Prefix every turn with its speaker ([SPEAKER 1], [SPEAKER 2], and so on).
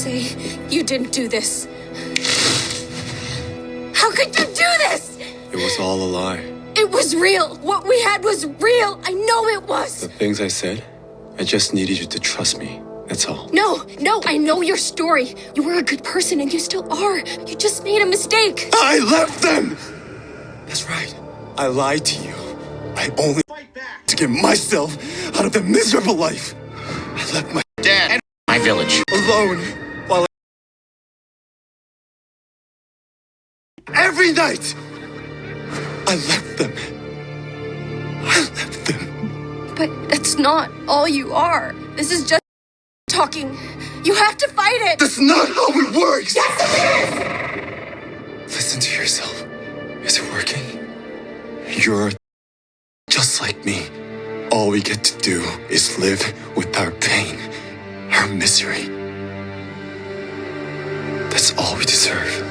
[SPEAKER 1] say you didn't do this. How could you do this?
[SPEAKER 2] It was all a lie.
[SPEAKER 1] It was real. What we had was real. I know it was.
[SPEAKER 2] The things I said, I just needed you to trust me. That's all.
[SPEAKER 1] No, I know your story. You were a good person and you still are. You just made a mistake.
[SPEAKER 2] I left them! That's right. I lied to you. I only fight back to get myself out of the miserable life. I left my
[SPEAKER 3] dad and my village
[SPEAKER 2] alone while every night I left them. I left them.
[SPEAKER 1] But that's not all you are. This is just talking. You have to fight it.
[SPEAKER 2] That's not how it works.
[SPEAKER 1] Yes, it is.
[SPEAKER 2] Listen to yourself. Is it working? You're just like me. All we get to do is live with our pain, our misery. That's all we deserve.